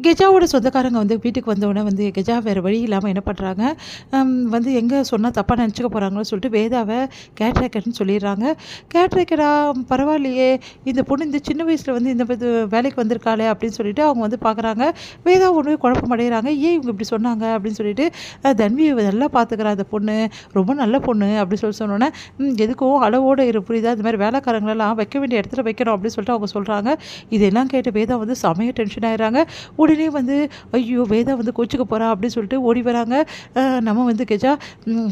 கெஜாவோட சொந்தக்காரங்க வந்து வீட்டுக்கு வந்தவுடனே வந்து கெஜா வேறு வழி இல்லாமல் என்ன பண்ணுறாங்க, வந்து எங்கே சொன்னால் தப்பாக நினச்சிக்க போகிறாங்களோ சொல்லிட்டு வேதாவை கேட்ரேக்கர்னு சொல்லிடுறாங்க. கேட்ரேக்கரா பரவாயில்லையே, இந்த பொண்ணு இந்த சின்ன வயசில் வந்து இந்த வேலைக்கு வந்திருக்காளே அப்படின்னு சொல்லிட்டு அவங்க வந்து பார்க்குறாங்க. வேதா ஒன்று குழப்பம் அடைகிறாங்க. ஏன் இவங்க இப்படி சொன்னாங்க அப்படின்னு சொல்லிட்டு, தன்வியை நல்லா பார்த்துக்கிறா அந்த பொண்ணு, ரொம்ப நல்ல பொண்ணு அப்படின்னு சொல்லி சொன்னோன்னே, எதுக்கும் அளவோடு புரியுதா, இந்த மாதிரி வேலைக்காரங்களெல்லாம் வைக்க வேண்டிய இடத்துல வைக்கணும் அப்படின்னு சொல்லிட்டு அவங்க சொல்கிறாங்க. இதெல்லாம் கேட்டு வேதா வந்து செமைய டென்ஷன் ஆகிடுறாங்க. உடனே வந்து ஐயோ வேதா வந்து கோச்சிக்க போகிறா அப்படின்னு சொல்லிட்டு ஓடி வராங்க. நம்ம வந்து கெஜா,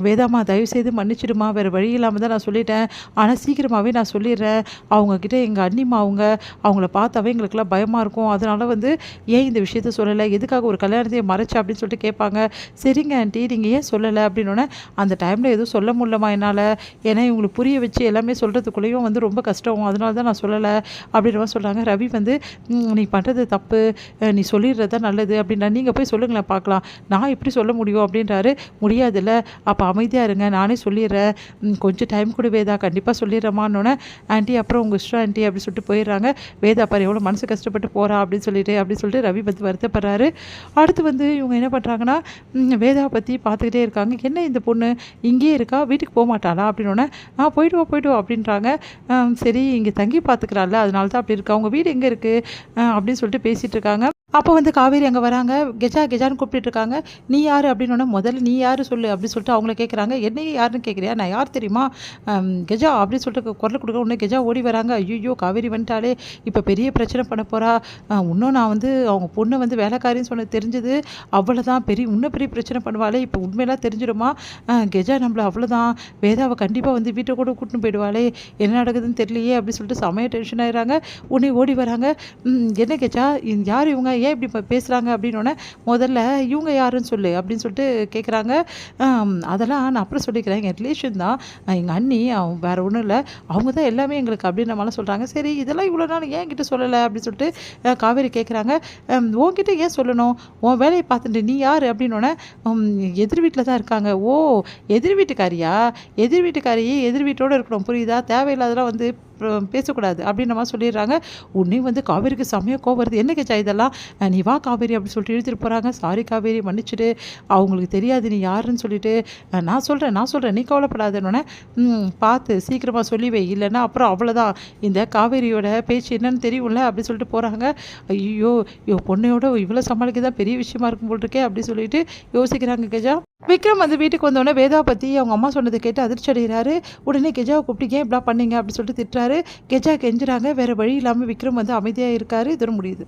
வேதாம்மா தயவுசெய்து மன்னிச்சிடுமா, வேறு வழி இல்லாமல் தான் நான் சொல்லிட்டேன், ஆனால் சீக்கிரமாகவே நான் சொல்லிடுறேன். அவங்கக்கிட்ட எங்கள் அண்ணிம்மா அவங்கள பார்த்தாவே எங்களுக்கெல்லாம் பயமாக இருக்கும், அதனால் வந்து ஏன் இந்த விஷயத்த சொல்லலை, எதுக்காக ஒரு கல்யாணத்தையும் மறைச்சா அப்படின்னு சொல்லிட்டு கேட்பாங்க. சரிங்க ஆண்டி, நீங்கள் ஏன் சொல்லலை அப்படின்னோடனே, அந்த டைமில் எதுவும் சொல்ல முடியலமா என்னால், ஏன்னா இவங்களுக்கு புரிய வச்சு எல்லாமே சொல்கிறதுக்குள்ளேயும் வந்து ரொம்ப கஷ்டம், அதனால தான் நான் சொல்லலை அப்படின்ற சொல்கிறாங்க. ரவி வந்து நீ பண்ணுறது தப்பு, நீ சொல்லிடுறது தான் நல்லது அப்படின்னா, நீங்கள் போய் சொல்லுங்களேன் பார்க்கலாம், நான் எப்படி சொல்ல முடியும் அப்படின்றாரு. முடியாதுல்ல, அப்போ அமைதியாக இருங்க, நானே சொல்லிடுறேன், கொஞ்சம் டைம் கொடு வேதா, கண்டிப்பாக சொல்லிடுறேம்மான்னொன்னே, ஆண்டி அப்புறம் உங்கள் இஷ்டம் ஆண்டி அப்படின்னு சொல்லிட்டு போயிடுறாங்க. வேதா பாரு எவ்வளோ மனசு கஷ்டப்பட்டு போகிறா அப்படின்னு சொல்லிட்டு ரவி வந்து வருத்தப்படுறாரு. அடுத்து வந்து இவங்க என்ன பண்ணுறாங்கன்னா, வேதாவை பற்றி பார்த்துக்கிட்டே இருக்காங்க. என்ன இந்த பொண்ணு இங்கேயே இருக்கா, வீட்டுக்கு போக மாட்டாளா அப்படின்னோடனே, போயிட்டு வா அப்படின்றாங்க. சரி இங்கே தங்கி பார்த்துக்கிறாள்ல, அதனால தான் அப்படி இருக்கா, அவங்க வீடு எங்கே இருக்குது அப்படின்னு சொல்லிட்டு பேசிகிட்டு இருக்காங்க. அப்போ வந்து காவேரி அங்கே வராங்க. கெஜான்னு கூப்பிட்டு இருக்காங்க. நீ யார் அப்படின்னோடனே, முதல்ல நீ யார் சொல்லு அப்படின்னு சொல்லிட்டு அவங்கள கேட்குறாங்க. என்னையே யாருன்னு கேட்குறியா, நான் யார் தெரியுமா, கெஜா அப்படின்னு சொல்லிட்டு குரல் கொடுக்க உடனே கெஜா ஓடி வராங்க. ஐயோ காவேரி வந்துட்டாலே, இப்போ பெரிய பிரச்சனை பண்ண போகிறா, இன்னும் நான் வந்து அவங்க பொண்ணு வந்து வேலைக்காரின்னு சொன்னது தெரிஞ்சது, அவ்வளோதான், இன்னும் பெரிய பிரச்சனை பண்ணுவாளே, இப்போ உண்மையெல்லாம் தெரிஞ்சிடுமா, கெஜா நம்மள அவ்வளோதான், வேதாவை கண்டிப்பாக வந்து வீட்டை கூட கூட்டின்னு போயிடுவாளே, என்ன நடக்குதுன்னு தெரியலையே அப்படின்னு சொல்லிட்டு செமைய டென்ஷன் ஆகிறாங்க. உடனே ஓடி வராங்க. என்ன கெஜா, யார் இவங்க, ஏன் இப்படி பேசுகிறாங்க அப்படின்னோடனே, முதல்ல இவங்க யாருன்னு சொல்லு அப்படின்னு சொல்லிட்டு கேட்குறாங்க. அதெல்லாம் நான் அப்புறம் சொல்லிக்கிறேன், எங்கள் ரிலேஷன் தான், எங்கள் அண்ணி, அவங்க வேறு ஒன்றும் இல்லை, அவங்க தான் எல்லாமே எங்களுக்கு அப்படின்ற மாதிரிலாம் சொல்கிறாங்க. சரி இதெல்லாம் இவ்வளோ நாள் ஏன் கிட்ட சொல்லலை அப்படின்னு சொல்லிட்டு காவேரி கேட்குறாங்க. உன்கிட்ட ஏன் சொல்லணும், உன் வேலையை பார்த்துட்டு நீ யார் அப்படின்னோடனே, எதிர் வீட்டில் தான் இருக்காங்க. ஓ எதிர் வீட்டுக்காரியா, எதிர் வீட்டோடு இருக்கணும் புரியுதா, தேவையில்லாதெல்லாம் வந்து பேசக்கூடாது அப்படின்ற மாதிரி சொல்லிடுறாங்க. உடனே வந்து காவேரிக்கு செம்மையாக கோவம் வருது. என்ன கேச்சா இதெல்லாம், நீ வா காவேரி அப்படின்னு சொல்லிட்டு இழுத்துட்டு போகிறாங்க. சாரி காவேரி மன்னிச்சுட்டு, அவங்களுக்கு தெரியாது நீ யாருன்னு சொல்லிட்டு, நான் சொல்கிறேன் நீ கவலைப்படாதன்னொன்னே, பார்த்து சீக்கிரமாக சொல்லி வை, இல்லைன்னா அப்புறம் அவ்வளோதான், இந்த காவேரியோட பேச்சு என்னன்னு தெரியும்ல அப்படின்னு சொல்லிட்டு போகிறாங்க. ஐயோ பொண்ணையோட இவ்வளோ சமாளிக்க தான் பெரிய விஷயமா இருக்கும் போல் இருக்கே அப்படின்னு சொல்லிட்டு யோசிக்கிறாங்க கெஜா. விக்ரம் வந்து வீட்டுக்கு வந்தோடனே வேதாவை பற்றி அவங்க அம்மா சொன்னதை கேட்டு அதிர்ச்சி அடைகிறாரு. உடனே கெஜாவை கூப்பிட்டு ஏன் இப்படிலாம் பண்ணீங்க அப்படின்னு சொல்லிட்டு திட்டுறாரு. கெஜா கெஞ்சுறாங்க. வேறு வழி இல்லாமல் விக்ரம் வந்து அமைதியாக இருக்காரு. இதோட முடியுது.